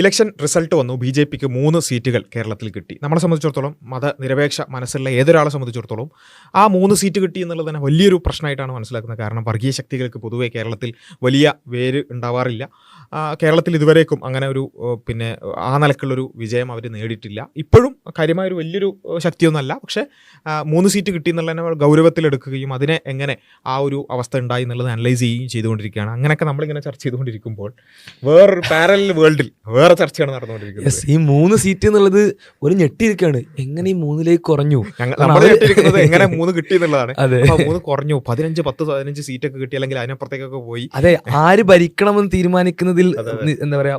Election result വന്നു. ബി.ജെ.പിക്ക് 3 സീറ്റുകൾ കേരളത്തിൽ കിട്ടി. നമ്മളെ സംബന്ധിച്ചിടത്തോളം, മതനിരപേക്ഷ മനസ്സുള്ള ഏതൊരാളെ സംബന്ധിച്ചിടത്തോളം ആ 3 സീറ്റ് കിട്ടി എന്നുള്ളത് തന്നെ വലിയൊരു പ്രശ്നമായിട്ടാണ് മനസ്സിലാക്കുന്നത്. കാരണം വർഗീയ ശക്തികൾക്ക് പൊതുവെ കേരളത്തിൽ വലിയ വേര് ഉണ്ടാവാറില്ല. കേരളത്തിൽ ഇതുവരേക്കും അങ്ങനെ ഒരു ആ നിലക്കുള്ളൊരു വിജയം അവർ നേടിയിട്ടില്ല. ഇപ്പോഴും കാര്യമായൊരു വലിയൊരു ശക്തിയൊന്നുമല്ല. പക്ഷേ 3 സീറ്റ് കിട്ടി എന്നുള്ളതിനെ ഗൗരവത്തിലെടുക്കുകയും അതിനെ എങ്ങനെ ആ ഒരു അവസ്ഥ ഉണ്ടായി എന്നുള്ളത് അനലൈസ് ചെയ്യുകയും ചെയ്തുകൊണ്ടിരിക്കുകയാണ്. അങ്ങനെയൊക്കെ നമ്മളിങ്ങനെ ചർച്ച ചെയ്തുകൊണ്ടിരിക്കുമ്പോൾ വേറൊരു പാരലൽ വേൾഡിൽ വേറെ ചർച്ചയാണ് നടന്നുകൊണ്ടിരിക്കുന്നത്. ഈ 3 സീറ്റ് എന്നുള്ളത് ഒരു ഞെട്ടിയിരിക്കുകയാണ്. എങ്ങനെ ഈ 3ലേക്ക് കുറഞ്ഞു? നമ്മൾ ഞെട്ടിയിരിക്കുന്നത് എങ്ങനെ 3 കിട്ടി എന്നുള്ളതാണ്. 3 കുറഞ്ഞു, 15 സീറ്റൊക്കെ കിട്ടി, അല്ലെങ്കിൽ അതിനപ്പുറത്തേക്കൊക്കെ പോയി. അതെ, ആര് ഭരിക്കണമെന്ന് തീരുമാനിക്കുന്നതിൽ എന്താ പറയാ,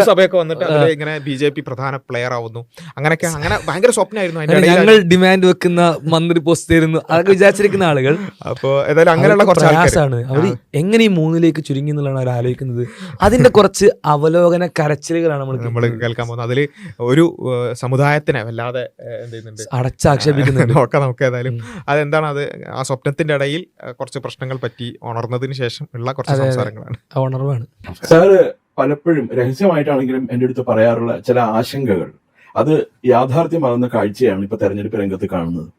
സഭയൊക്കെ വന്നിട്ട് ഇങ്ങനെ ബി.ജെ.പി പ്രധാന പ്ലെയർ ആവുന്നു. അങ്ങനെയൊക്കെ അങ്ങനെ ഭയങ്കര സ്വപ്നമായിരുന്നു. ഞങ്ങൾ ഡിമാൻഡ് വെക്കുന്ന മന്ത്രി പോസ്റ്റ് തരുന്നു, അതൊക്കെ വിചാരിച്ചിരിക്കുന്ന ആളുകൾ. അപ്പൊ ഏതായാലും അങ്ങനെയുള്ള കുറച്ച് പ്രയാസമാണ്. അവർ എങ്ങനെ ഈ 3ലേക്ക് ചുരുങ്ങി എന്നുള്ളതാണ് അവർ ആലോചിക്കുന്നത്. അതിന്റെ കുറച്ച് അവലോകന കരച്ചിലുകളാണ് നമ്മൾ കേൾക്കാൻ പോകുന്നത്. അതിൽ ഒരു സമുദായത്തിനെ വല്ലാതെ എന്ത് ചെയ്യുന്നുണ്ട്, അടച്ചാക്ഷേപിക്കുന്നുണ്ട്. നമുക്ക് ഏതായാലും അതെന്താണ്, അത് ആ സ്വപ്നത്തിന്റെ ഇടയിൽ കുറച്ച് പ്രശ്നങ്ങൾ പറ്റി ഉണർന്നതിന് ശേഷം ഉള്ള കുറച്ച് സംസാരങ്ങളാണ്. ഉണർവാണ്. സാറ് പലപ്പോഴും രഹസ്യമായിട്ടാണെങ്കിലും എൻ്റെ അടുത്ത് പറയാറുള്ള ചില ആശങ്കകൾ, അത് യാഥാർത്ഥ്യമാകുന്ന കാഴ്ചയാണ് ഇപ്പൊ തെരഞ്ഞെടുപ്പ് രംഗത്ത് കാണുന്നത്.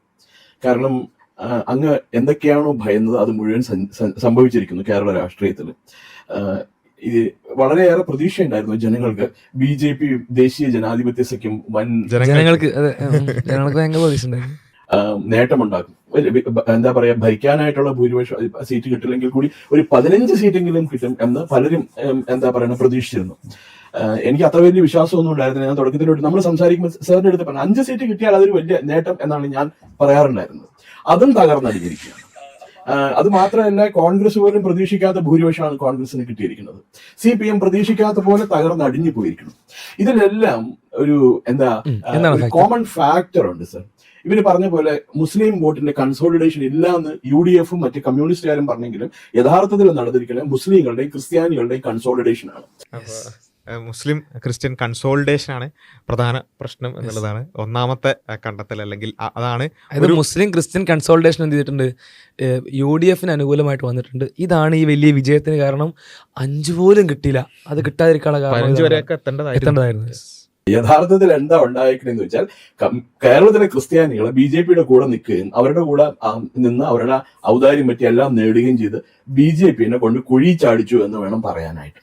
കാരണം അങ്ങ് എന്തൊക്കെയാണോ ഭയന്നത് അത് മുഴുവൻ സംഭവിച്ചിരിക്കുന്നു കേരള രാഷ്ട്രീയത്തിൽ. ഇത് വളരെയേറെ പ്രതീക്ഷയുണ്ടായിരുന്നു ജനങ്ങൾക്ക്. ബി.ജെ.പി ദേശീയ ജനാധിപത്യ സഖ്യം വൻ ജനങ്ങൾക്ക് ഭയങ്കര പ്രതീക്ഷ നേട്ടമുണ്ടാക്കും. എന്താ പറയാ, ഭരിക്കാനായിട്ടുള്ള ഭൂരിപക്ഷം സീറ്റ് കിട്ടില്ലെങ്കിൽ കൂടി ഒരു 15 സീറ്റെങ്കിലും കിട്ടും എന്ന് പലരും എന്താ പറയുക പ്രതീക്ഷിച്ചിരുന്നു. എനിക്ക് അത്ര വലിയ വിശ്വാസമൊന്നും ഉണ്ടായിരുന്നില്ല. ഞാൻ തുടക്കത്തിലോട്ട് നമ്മൾ സംസാരിക്കുമ്പോൾ സാറിന്റെ അടുത്ത് പറഞ്ഞു 5 സീറ്റ് കിട്ടിയാൽ അതൊരു വലിയ നേട്ടം എന്നാണ് ഞാൻ പറയാറുണ്ടായിരുന്നത്. അതും തകർന്നടിഞ്ഞിരിക്കുകയാണ്. അത് മാത്രമല്ല, കോൺഗ്രസ് പോലും പ്രതീക്ഷിക്കാത്ത ഭൂരിപക്ഷമാണ് കോൺഗ്രസിന് കിട്ടിയിരിക്കുന്നത്. CPM പ്രതീക്ഷിക്കാത്ത പോലെ തകർന്നടിഞ്ഞു പോയിരിക്കുന്നു. ഇതിലെല്ലാം ഒരു കോമൺ ഫാക്ടർ ഉണ്ട് സർ. ഇവര് പറഞ്ഞ പോലെ മുസ്ലിം വോട്ടിന്റെ കൺസോളിഡേഷൻ ഇല്ല എന്ന് UDF മറ്റ് കമ്മ്യൂണിസ്റ്റുകാരും പറഞ്ഞെങ്കിലും യഥാർത്ഥത്തിൽ നടന്നിരിക്കുന്നത് മുസ്ലിങ്ങളുടെയും ക്രിസ്ത്യാനികളുടെയും കൺസോളിഡേഷൻ ആണ്. മുസ്ലിം ക്രിസ്ത്യൻ കൺസോളിഡേഷൻ ആണ് പ്രധാന പ്രശ്നം എന്നുള്ളതാണ് ഒന്നാമത്തെ കണ്ടെത്തൽ. അല്ലെങ്കിൽ അതാണ് മുസ്ലിം ക്രിസ്ത്യൻ കൺസോളിഡേഷൻ എന്ത് ചെയ്തിട്ടുണ്ട്, UDF അനുകൂലമായിട്ട് വന്നിട്ടുണ്ട്. ഇതാണ് ഈ വലിയ വിജയത്തിന് കാരണം. 5 പോലും കിട്ടിയില്ല. അത് കിട്ടാതിരിക്കാനുള്ള 15 വരെയൊക്കെ എത്തേണ്ടതായിരുന്നു. യഥാർത്ഥത്തിൽ എന്താ ഉണ്ടായിരിക്കണെന്ന് വെച്ചാൽ, കേരളത്തിലെ ക്രിസ്ത്യാനികൾ ബി.ജെ.പിയുടെ കൂടെ നിൽക്കുകയും അവരുടെ കൂടെ നിന്ന് അവരുടെ ഔദാര്യം പറ്റി എല്ലാം നേടുകയും ചെയ്ത് ബി.ജെ.പിനെ കൊണ്ട് കുഴി ചാടിച്ചു എന്ന് വേണം പറയാനായിട്ട്.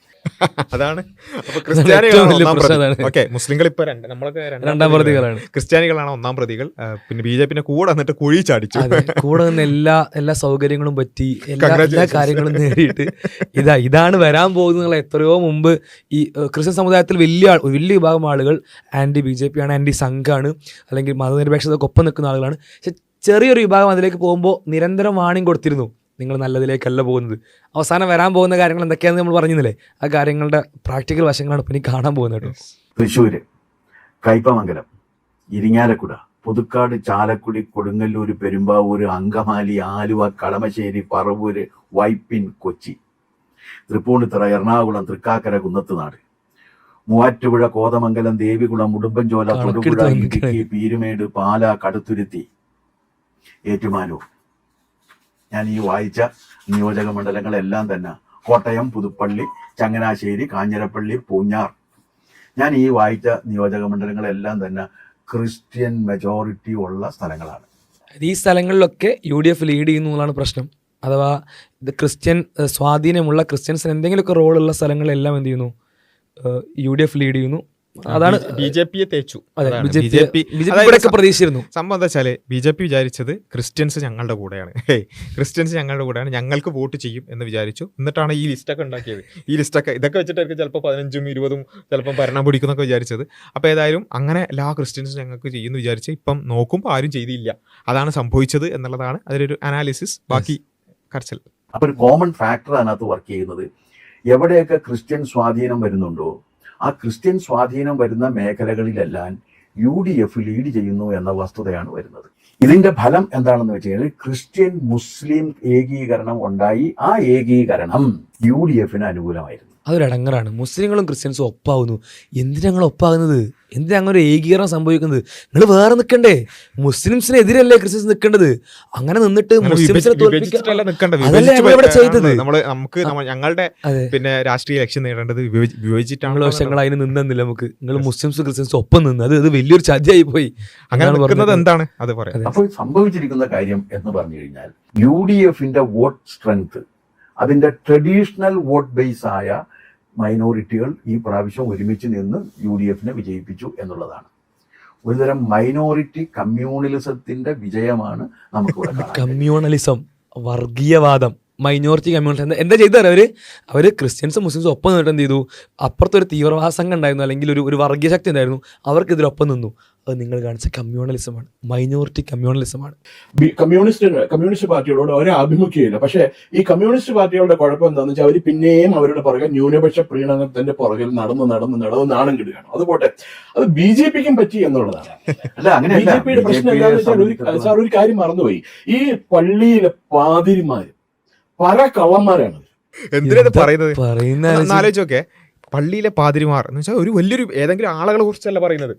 അതാണ്. അപ്പൊ ക്രിസ്ത്യാനികളാണ് മുസ്ലിങ്ങൾ ഇപ്പൊ നമ്മളൊക്കെ രണ്ടാം പ്രതികളാണ്. ക്രിസ്ത്യാനികളാണ് ഒന്നാം പ്രതികൾ. പിന്നെ ബി.ജെ.പിനെ കൂടെ വന്നിട്ട് കുഴി ചാടിച്ചു. കൂടെ നിന്ന് എല്ലാ സൗകര്യങ്ങളും പറ്റി എല്ലാ കാര്യങ്ങളും നേടിയിട്ട് ഇതാണ് വരാൻ പോകുന്നത്. എത്രയോ മുമ്പ് ഈ ക്രിസ്ത്യൻ സമുദായത്തിൽ വലിയ വിഭാഗം ആളുകൾ ആന്റി ബി.ജെ.പി ആണ്, ആന്റി സംഘാണ്, അല്ലെങ്കിൽ മതനിരപേക്ഷതക്കൊപ്പം നിൽക്കുന്ന ആളുകളാണ്. പക്ഷെ ചെറിയൊരു വിഭാഗം അതിലേക്ക് പോകുമ്പോൾ നിരന്തരം വാണിംഗ് കൊടുത്തിരുന്നു, നിങ്ങൾ നല്ലതിലേക്കല്ല പോകുന്നത്. അവസാനം വരാൻ പോകുന്ന കാര്യങ്ങൾ എന്തൊക്കെയാണെന്ന് നമ്മൾ പറഞ്ഞില്ലേ, ആ കാര്യങ്ങളുടെ പ്രാക്ടിക്കൽ വശങ്ങളാണ് ഇപ്പം കാണാൻ പോകുന്നത്. തൃശ്ശൂര്, കയ്പമംഗലം, ഇരിങ്ങാലക്കുട, പുതുക്കാട്, ചാലക്കുടി, കൊടുങ്ങല്ലൂര്, പെരുമ്പാവൂര്, അങ്കമാലി, ആലുവ, കളമശ്ശേരി, പറവൂര്, വൈപ്പിൻ, കൊച്ചി, തൃപ്പൂണിത്തുറ, എറണാകുളം, തൃക്കാക്കര, കുന്നത്തുനാട്, മൂവാറ്റുപുഴ, കോതമംഗലം, ദേവികുളം, ഉടുമ്പൻചോല, തൊടുപുഴ, ഇടുക്കി, പീരുമേട്, പാല, കടുത്തുരുത്തി, ഏറ്റുമാനൂർ. ഞാൻ ഈ വായിച്ച നിയോജക മണ്ഡലങ്ങളെല്ലാം തന്നെ കോട്ടയം, പുതുപ്പള്ളി, ചങ്ങനാശ്ശേരി, കാഞ്ഞിരപ്പള്ളി, പൂഞ്ഞാർ. ഞാൻ ഈ വായിച്ച നിയോജക മണ്ഡലങ്ങളെല്ലാം തന്നെ ക്രിസ്ത്യൻ മെജോറിറ്റി ഉള്ള സ്ഥലങ്ങളാണ്. ഈ സ്ഥലങ്ങളിലൊക്കെ UDF ലീഡ് ചെയ്യുന്നു എന്നുള്ളതാണ് പ്രശ്നം. അഥവാ ഇത് ക്രിസ്ത്യൻ സ്വാധീനമുള്ള ക്രിസ്ത്യൻസിന് എന്തെങ്കിലുമൊക്കെ റോളുള്ള സ്ഥലങ്ങളെല്ലാം എന്ത് ചെയ്യുന്നു, UDF ലീഡ് ചെയ്യുന്നു. അതാണ് ബി.ജെ.പിയെ തേച്ചു. പ്രതീക്ഷിച്ചിരുന്നു. സംഭവം എന്താ വെച്ചാല്, ബി.ജെ.പി വിചാരിച്ചത് ക്രിസ്ത്യൻസ് ഞങ്ങളുടെ കൂടെയാണ്, ഞങ്ങൾക്ക് വോട്ട് ചെയ്യും എന്ന് വിചാരിച്ചു. എന്നിട്ടാണ് ഈ ലിസ്റ്റൊക്കെ ഉണ്ടാക്കിയത്. ഈ ലിസ്റ്റൊക്കെ ഇതൊക്കെ വെച്ചിട്ടായിരിക്കും ചിലപ്പോൾ 15ഉം 20ഉം ചിലപ്പോൾ ഭരണം പിടിക്കുന്നൊക്കെ വിചാരിച്ചത്. അപ്പോൾ ഏതായാലും അങ്ങനെ എല്ലാ ക്രിസ്ത്യൻസും ഞങ്ങൾക്ക് ചെയ്യുമെന്ന് വിചാരിച്ച് ഇപ്പം നോക്കുമ്പോൾ ആരും ചെയ്തില്ല. അതാണ് സംഭവിച്ചത് എന്നുള്ളതാണ് അതിലൊരു അനാലിസിസ്. ബാക്കി കരച്ചൽ. അപ്പോൾ ഒരു കോമൺ ഫാക്ടർ അതിനകത്ത് വർക്ക് ചെയ്യുന്നത്, എവിടെയൊക്കെ ക്രിസ്ത്യൻ സ്വാധീനം വരുന്നുണ്ടോ ആ ക്രിസ്ത്യൻ സ്വാധീനം വരുന്ന മേഖലകളിലെല്ലാം UDF ലീഡ് ചെയ്യുന്നു എന്ന വസ്തുതയാണ് വരുന്നത്. ഇതിന്റെ ഫലം എന്താണെന്ന് വെച്ച് കഴിഞ്ഞാൽ, ക്രിസ്ത്യൻ മുസ്ലിം ഏകീകരണം ഉണ്ടായി. ആ ഏകീകരണം UDF അനുകൂലമായിരുന്നു. അതൊരു ഇടങ്ങറാണ്. മുസ്ലിങ്ങളും ക്രിസ്ത്യൻസും ഒപ്പാവുന്നു. എന്തിനാ ഞങ്ങൾ ഒപ്പാകുന്നത്? എന്തിനാ അങ്ങനെ ഒരു ഏകീകരണം സംഭവിക്കുന്നത്? നിങ്ങൾ വേറെ നിൽക്കണ്ടേ? മുസ്ലിംസിനെതിരല്ലേ ക്രിസ്ത്യൻസ് നിൽക്കേണ്ടത്? അങ്ങനെ നിന്നിട്ട് മുസ്ലിംസിനെ അതല്ലേ ഞങ്ങളിവിടെ ചെയ്തത്. ഞങ്ങളുടെ പിന്നെ രാഷ്ട്രീയ ലക്ഷ്യം നേടേണ്ടത് വിഭജിച്ചിട്ടാണ്. പക്ഷെ ഞങ്ങൾ അതിന് നിന്നില്ല. നമുക്ക് നിങ്ങൾ മുസ്ലിംസും ക്രിസ്ത്യൻസും ഒപ്പം നിന്ന് അത് വലിയൊരു ചതിയായി പോയി. അങ്ങനെ നിൽക്കുന്നത് എന്താണ് അത് പറയാം. അപ്പോൾ സംഭവിച്ചിരിക്കുന്ന കാര്യം എന്ന് പറഞ്ഞു കഴിഞ്ഞാൽ UDFന്റെ വോട്ട് സ്ട്രെങ്ത്, അതിന്റെ ട്രഡീഷണൽ വോട്ട് ബേസ് ആയ മൈനോറിറ്റികൾ ഈ പ്രാവശ്യം ഒരുമിച്ച് നിന്ന് UDFനെ വിജയിപ്പിച്ചു എന്നുള്ളതാണ്. ഒരുതരം മൈനോറിറ്റി കമ്മ്യൂണലിസത്തിന്റെ വിജയമാണ് നമുക്കിവിടെ കാണാൻ. കമ്മ്യൂണലിസം, വർഗീയവാദം, മൈനോറിറ്റി കമ്മ്യൂണിറ്റി എന്താ ചെയ്താൽ അവര് ക്രിസ്ത്യൻസും മുസ്ലിംസും ഒപ്പം നിന്നിട്ട് എന്ത് ചെയ്തു? അപ്പുറത്തൊരു തീവ്രവാദ സംഘം ഉണ്ടായിരുന്നു, അല്ലെങ്കിൽ ഒരു വർഗീയ ശക്തി ഉണ്ടായിരുന്നു, അവർക്കെതിരൊപ്പം നിന്നു. അത് നിങ്ങൾ കാണിച്ച കമ്മ്യൂണലിസമാണ്, മൈനോറിറ്റി കമ്മ്യൂണലിസമാണ്. കമ്മ്യൂണിസ്റ്റ് പാർട്ടികളോട് ഒരു ആഭിമുഖ്യമില്ല. പക്ഷേ ഈ കമ്മ്യൂണിസ്റ്റ് പാർട്ടികളുടെ കുഴപ്പം എന്താണെന്ന് വെച്ചാൽ അവർ പിന്നെയും അവരുടെ പുറകെ ന്യൂനപക്ഷ പ്രീണനത്തിന്റെ പുറകിൽ നടന്ന് നാണം കിടുകയാണ്. അതുപോട്ടെ, അത് BJPക്കും പറ്റി എന്നുള്ളതാണ്. അല്ല, അങ്ങനെയല്ല. BJPയുടെ പ്രശ്നം എന്താണെന്ന് വെച്ചാൽ സാർ ഒരു കാര്യം മറന്നുപോയി. ഈ പള്ളിയിലെ പാതിരിമാര് പല കള്ളന്മാരാണ്. എന്തിനാ പറയുന്നത്? ആലോചിച്ചോക്കെ, പള്ളിയിലെ പാതിരിമാർ എന്ന് വെച്ചാൽ ഒരു വലിയൊരു ഏതെങ്കിലും ആളുകളെ കുറിച്ചല്ല പറയുന്നത്,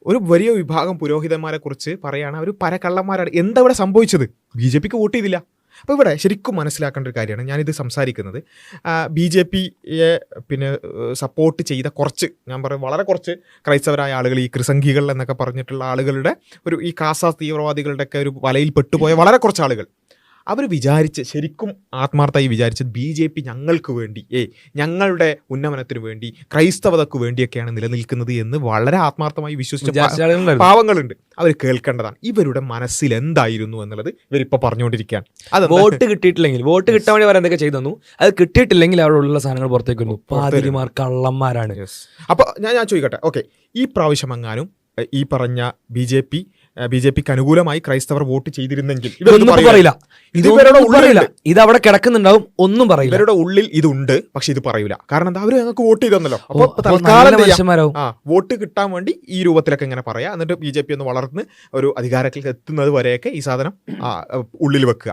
ഒരു വലിയ വിഭാഗം പുരോഹിതന്മാരെ കുറിച്ച് പറയുകയാണ്. അവർ പരക്കള്ളന്മാരാണ്. എന്താ ഇവിടെ സംഭവിച്ചത്? BJPക്ക് വോട്ട് ചെയ്തില്ല. അപ്പോൾ ഇവിടെ ശരിക്കും മനസ്സിലാക്കേണ്ട ഒരു കാര്യമാണ് ഞാനിത് സംസാരിക്കുന്നത്. BJPയെ പിന്നെ സപ്പോർട്ട് ചെയ്ത കുറച്ച്, ഞാൻ പറയും വളരെ കുറച്ച് ക്രൈസ്തവരായ ആളുകൾ, ഈ ക്രിസംഖികൾ എന്നൊക്കെ പറഞ്ഞിട്ടുള്ള ആളുകളുടെ ഒരു ഈ കാസ തീവ്രവാദികളുടെയൊക്കെ ഒരു വലയിൽ പെട്ടുപോയ വളരെ കുറച്ച് ആളുകൾ, അവർ വിചാരിച്ച് ശരിക്കും ആത്മാർത്ഥമായി വിചാരിച്ചത് BJP ഞങ്ങൾക്ക് വേണ്ടി, ഞങ്ങളുടെ ഉന്നമനത്തിന് വേണ്ടി, ക്രൈസ്തവതയ്ക്ക് വേണ്ടിയൊക്കെയാണ് നിലനിൽക്കുന്നത് എന്ന് വളരെ ആത്മാർത്ഥമായി വിശ്വസിച്ച പാവങ്ങളുണ്ട്. അവർ കേൾക്കേണ്ടതാണ് ഇവരുടെ മനസ്സിൽ എന്തായിരുന്നു എന്നുള്ളത് ഇവരിപ്പോൾ പറഞ്ഞുകൊണ്ടിരിക്കുകയാണ്. അത് വോട്ട് കിട്ടിയിട്ടില്ലെങ്കിൽ, വോട്ട് കിട്ടാൻ വേണ്ടി അവർ എന്തൊക്കെ ചെയ്തു, അത് കിട്ടിയിട്ടില്ലെങ്കിൽ അവിടെയുള്ള സാധനങ്ങൾ പുറത്തേക്ക് വന്നു. പാതിരിമാർ കള്ളന്മാരാണ്. അപ്പോൾ ഞാൻ ചോദിക്കട്ടെ, ഓക്കെ, ഈ പ്രാവശ്യം എങ്ങാനും ഈ പറഞ്ഞ BJPക്ക് അനുകൂലമായി ക്രൈസ്തവർ വോട്ട് ചെയ്തിരുന്നെങ്കിൽ പറയില്ല, ഇത് അവിടെ കിടക്കുന്നുണ്ടാവും, ഒന്നും പറയില്ല. ഇവരുടെ ഉള്ളിൽ ഇതുണ്ട്, പക്ഷെ ഇത് പറയൂല. കാരണം എന്താ? അവര് ഞങ്ങൾക്ക് വോട്ട് ചെയ്തല്ലോ. അപ്പോൾ തൽക്കാലം വോട്ട് കിട്ടാൻ വേണ്ടി ഈ രൂപത്തിലൊക്കെ ഇങ്ങനെ പറയാം. എന്നിട്ട് BJP ഒന്ന് വളർന്ന് ഒരു അധികാരത്തിൽ എത്തുന്നത് വരെയൊക്കെ ഈ സാധനം ഉള്ളിൽ വെക്കുക.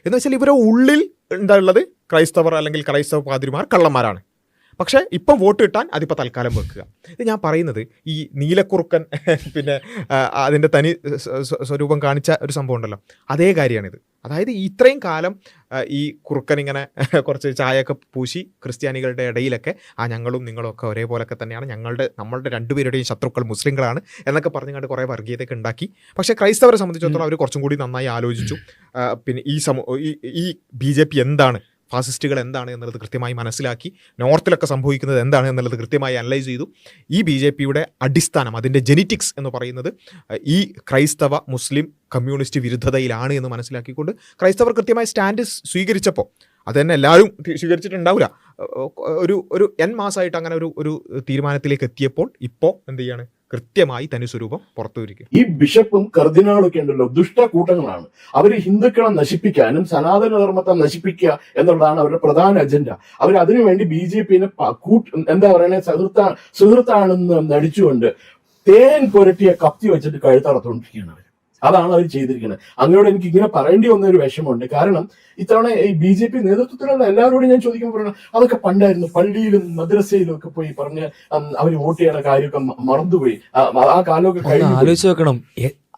എന്ന് വെച്ചാൽ ഇവരുടെ ഉള്ളിൽ എന്താ ഉള്ളത്? ക്രൈസ്തവർ അല്ലെങ്കിൽ ക്രൈസ്തവ പാതിരിമാർ കള്ളന്മാരാണ്. പക്ഷേ ഇപ്പം വോട്ട് കിട്ടാൻ അതിപ്പോൾ തൽക്കാലം വെക്കുക. ഇത് ഞാൻ പറയുന്നത് ഈ നീലക്കുറുക്കൻ പിന്നെ അതിൻ്റെ തനി സ്വരൂപം കാണിച്ച ഒരു സംഭവം ഉണ്ടല്ലോ, അതേ കാര്യമാണിത്. അതായത് ഇത്രയും കാലം ഈ കുറുക്കൻ ഇങ്ങനെ കുറച്ച് ചായയൊക്കെ പൂശി ക്രിസ്ത്യാനികളുടെ ഇടയിലൊക്കെ ഞങ്ങളും നിങ്ങളൊക്കെ ഒരേപോലൊക്കെ തന്നെയാണ്, നമ്മളുടെ രണ്ടുപേരുടെയും ശത്രുക്കൾ മുസ്ലിങ്ങളാണ് എന്നൊക്കെ പറഞ്ഞുകൊണ്ട് കുറേ വർഗീയതയൊക്കെ ഉണ്ടാക്കി. പക്ഷേ ക്രൈസ്തവരെ സംബന്ധിച്ചിടത്തോളം അവർ കുറച്ചും കൂടി നന്നായി ആലോചിച്ചു. പിന്നെ ഈ BJP എന്താണ്, ഫാസിസ്റ്റുകൾ എന്താണ് എന്നുള്ളത് കൃത്യമായി മനസ്സിലാക്കി, നോർത്തിലൊക്കെ സംഭവിക്കുന്നത് എന്താണ് എന്നുള്ളത് കൃത്യമായി അനലൈസ് ചെയ്തു. ഈ BJPയുടെ അടിസ്ഥാനം, അതിൻ്റെ ജെനറ്റിക്സ് എന്ന് പറയുന്നത് ഈ ക്രൈസ്തവ മുസ്ലിം കമ്മ്യൂണിസ്റ്റ് വിരുദ്ധതയിലാണ് എന്ന് മനസ്സിലാക്കിക്കൊണ്ട് ക്രൈസ്തവർ കൃത്യമായ സ്റ്റാൻഡ് സ്വീകരിച്ചപ്പോൾ, അത് തന്നെ എല്ലാവരും സ്വീകരിച്ചിട്ടുണ്ടാവില്ല, ഒരു N മാസമായിട്ട് അങ്ങനെ ഒരു തീരുമാനത്തിലേക്ക് എത്തിയപ്പോൾ ഇപ്പോൾ എന്ത് ചെയ്യാണ്? കൃത്യമായി തനി സ്വരൂപം പുറത്തു വരിക. ഈ ബിഷപ്പും കർദിനാളും ഒക്കെ ഉണ്ടല്ലോ, ദുഷ്ടകൂട്ടങ്ങളാണ്. അവർ ഹിന്ദുക്കളെ നശിപ്പിക്കാനും സനാതന ധർമ്മത്തെ നശിപ്പിക്കുക എന്നുള്ളതാണ് അവരുടെ പ്രധാന അജണ്ട. അവർ അതിനുവേണ്ടി BJPനെ എന്താ പറയുക, സുഹൃത്താണെന്ന് നടിച്ചുകൊണ്ട് തേൻ പുരട്ടിയ കത്തി വെച്ചിട്ട് കഴുത്തറത്തുകൊണ്ടിരിക്കുകയാണ് അവർ. അതാണ് അവർ ചെയ്തിരിക്കുന്നത്. അങ്ങനെയോട് എനിക്ക് ഇങ്ങനെ പറയേണ്ടി വന്ന ഒരു വിഷമമുണ്ട്. കാരണം ഇത്തവണ ഈ BJP നേതൃത്വത്തിലുള്ള എല്ലാവരോടും ഞാൻ ചോദിക്കുമ്പോൾ പറയണം, അതൊക്കെ പണ്ടായിരുന്നു. പള്ളിയിലും മദ്രസയിലും ഒക്കെ പോയി പറഞ്ഞ് അവർ വോട്ട് ചെയ്യണ കാര്യമൊക്കെ മറന്നുപോയി. ആ കാലമൊക്കെ കഴിഞ്ഞു. ആലോചിച്ച് വെക്കണം,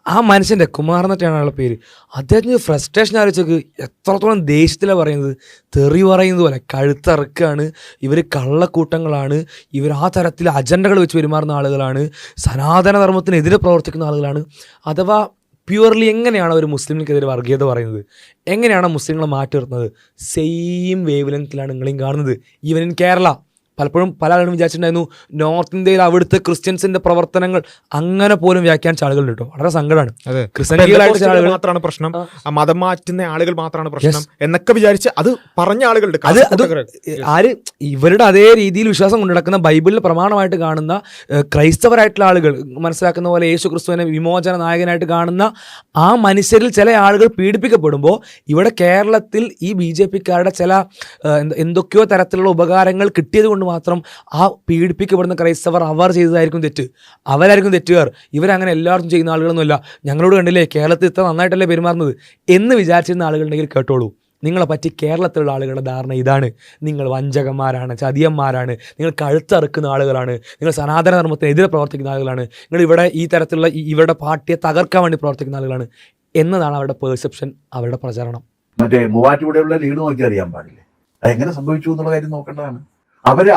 ആ മനുഷ്യന്റെ കുമാർ എന്നിട്ടാണ് അയാളുടെ പേര്. അദ്ദേഹത്തിന് ഫ്രസ്ട്രേഷൻ ആലോചിച്ചൊക്കെ എത്രത്തോളം ദേഷ്യത്തിലാണ് പറയുന്നത്, തെറി പറയുന്നത് പോലെ. കഴുത്തറക്കാണ് ഇവർ, കള്ളക്കൂട്ടങ്ങളാണ് ഇവർ, ആ തരത്തിൽ അജണ്ടകൾ വെച്ച് പെരുമാറുന്ന ആളുകളാണ്, സനാതന ധർമ്മത്തിനെതിരെ പ്രവർത്തിക്കുന്ന ആളുകളാണ്. അഥവാ പ്യുവർലി എങ്ങനെയാണ് ഒരു മുസ്ലിംക്കെതിരെ വർഗീയത പറയുന്നത്, എങ്ങനെയാണ് മുസ്ലിങ്ങളെ മാറ്റി നിർത്തുന്നത്? സെയിം വേവ് ലെങ്ത്തിലാണ് നിങ്ങളെയും കാണുന്നത്. ഈവൻ ഇൻ കേരള പലപ്പോഴും പല ആളുകളും വിചാരിച്ചിട്ടുണ്ടായിരുന്നു നോർത്ത് ഇന്ത്യയിൽ അവിടുത്തെ ക്രിസ്ത്യൻസിന്റെ പ്രവർത്തനങ്ങൾ അങ്ങനെ പോലും വ്യാഖ്യാനിച്ച ആളുകൾ കേട്ടോ. വളരെ സങ്കടമാണ്. മാത്രമാണ് പ്രശ്നം, മതം മാറ്റുന്ന ആളുകൾ മാത്രമാണ് പ്രശ്നം എന്നൊക്കെ വിചാരിച്ച് അത് പറഞ്ഞ ആളുകളുണ്ട്. ആര് ഇവരുടെ അതേ രീതിയിൽ വിശ്വാസം കൊണ്ടു നടക്കുന്ന, ബൈബിളിൽ പ്രമാണമായിട്ട് കാണുന്ന ക്രൈസ്തവരായിട്ടുള്ള ആളുകൾ മനസ്സിലാക്കുന്ന പോലെ യേശു ക്രിസ്തുവിനെ വിമോചന നായകനായിട്ട് കാണുന്ന ആ മനുഷ്യരിൽ ചില ആളുകൾ പീഡിപ്പിക്കപ്പെടുമ്പോൾ ഇവിടെ കേരളത്തിൽ ഈ BJPക്കാരുടെ ചില എന്തൊക്കെയോ തരത്തിലുള്ള ഉപകാരങ്ങൾ കിട്ടിയത് കൊണ്ട് മാത്രം ആ പീഡിപ്പിക്കപ്പെടുന്ന ക്രൈസ്തവർ അവർ ചെയ്തതായിരിക്കും തെറ്റ്, അവരായിരിക്കും തെറ്റുകാർ, ഇവരങ്ങനെ എല്ലാവർക്കും ചെയ്യുന്ന ആളുകളൊന്നുമല്ല, ഞങ്ങളോട് കണ്ടില്ലേ കേരളത്തിൽ ഇത്ര നന്നായിട്ടല്ലേ പെരുമാറുന്നത് എന്ന് വിചാരിച്ചിരുന്ന ആളുകളുണ്ടെങ്കിൽ കേട്ടോളൂ, നിങ്ങളെ പറ്റി കേരളത്തിലുള്ള ആളുകളുടെ ധാരണ ഇതാണ്: നിങ്ങൾ വഞ്ചകന്മാരാണ്, ചതിയന്മാരാണ്, നിങ്ങൾ കഴുത്തറുക്കുന്ന ആളുകളാണ്, നിങ്ങൾ സനാതന ധർമ്മത്തിനെതിരെ പ്രവർത്തിക്കുന്ന ആളുകളാണ്, നിങ്ങൾ ഇവിടെ ഈ തരത്തിലുള്ള ഇവരുടെ പാർട്ടിയെ തകർക്കാൻ വേണ്ടി പ്രവർത്തിക്കുന്ന ആളുകളാണ് എന്നതാണ് അവരുടെ പെർസെപ്ഷൻ, അവരുടെ പ്രചരണം. മറ്റേ മൂവാറ്റുപുഴയുള്ള ലീഡ് നോക്കി അറിയാൻ പാടില്ലേ അതെങ്ങനെ സംഭവിച്ചു എന്നുള്ള കാര്യം നോക്കേണ്ടതാണ്.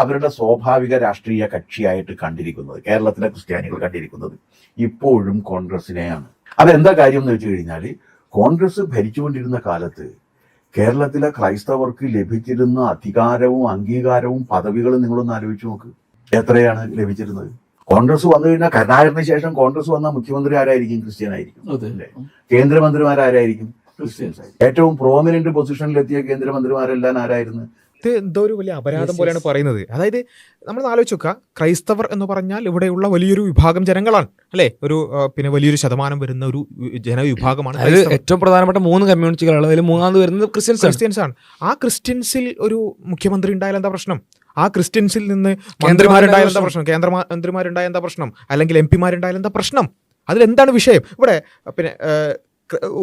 അവരുടെ സ്വാഭാവിക രാഷ്ട്രീയ കക്ഷിയായിട്ട് കണ്ടിരിക്കുന്നത്, കേരളത്തിലെ ക്രിസ്ത്യാനികൾ കണ്ടിരിക്കുന്നത് ഇപ്പോഴും കോൺഗ്രസിനെയാണ്. അതെന്താ കാര്യം എന്ന് വെച്ച് കഴിഞ്ഞാൽ, കോൺഗ്രസ് ഭരിച്ചുകൊണ്ടിരുന്ന കാലത്ത് കേരളത്തിലെ ക്രൈസ്തവർക്ക് ലഭിച്ചിരുന്ന അധികാരവും അംഗീകാരവും പദവികളും നിങ്ങളൊന്ന് ആലോചിച്ച് നോക്ക്. എത്രയാണ് ലഭിച്ചിരുന്നത്? കോൺഗ്രസ് വന്നു കഴിഞ്ഞാൽ കരുണാകരന് ശേഷം കോൺഗ്രസ് വന്ന മുഖ്യമന്ത്രി ആരായിരിക്കും? ക്രിസ്ത്യൻ ആയിരിക്കും. അല്ലേ? കേന്ദ്രമന്ത്രിമാരായിരിക്കും ക്രിസ്ത്യൻസ് ആയിരിക്കും. ഏറ്റവും പ്രോമിനന്റ് പൊസിഷനിലെത്തിയ കേന്ദ്രമന്ത്രിമാരെല്ലാം ആരായിരുന്നു? ഇത് എന്തോ ഒരു വലിയ അപരാധം പോലെയാണ് പറയുന്നത്. അതായത് നമ്മൾ ആലോചിച്ച് നോക്കുക, ക്രൈസ്തവർ എന്ന് പറഞ്ഞാൽ ഇവിടെയുള്ള വലിയൊരു വിഭാഗം ജനങ്ങളാണ് അല്ലേ, ഒരു പിന്നെ വലിയൊരു ശതമാനം വരുന്ന ഒരു ജനവിഭാഗമാണ്. ഏറ്റവും പ്രധാനപ്പെട്ട 3 കമ്മ്യൂണിറ്റികളാണ്. അതിൽ മൂന്നാമത് വരുന്നത് ക്രിസ്ത്യൻസ് ആണ്. ആ ക്രിസ്ത്യൻസിൽ ഒരു മുഖ്യമന്ത്രി ഉണ്ടായാൽ എന്താ പ്രശ്നം? ആ ക്രിസ്ത്യൻസിൽ നിന്ന് മന്ത്രിമാരുണ്ടായാൽ എന്താ പ്രശ്നം? കേന്ദ്രമന്ത്രിമാരുണ്ടായാൽ എന്താ പ്രശ്നം? അല്ലെങ്കിൽ MP മാരുണ്ടായാൽ എന്താ പ്രശ്നം? അതിലെന്താണ് വിഷയം? ഇവിടെ പിന്നെ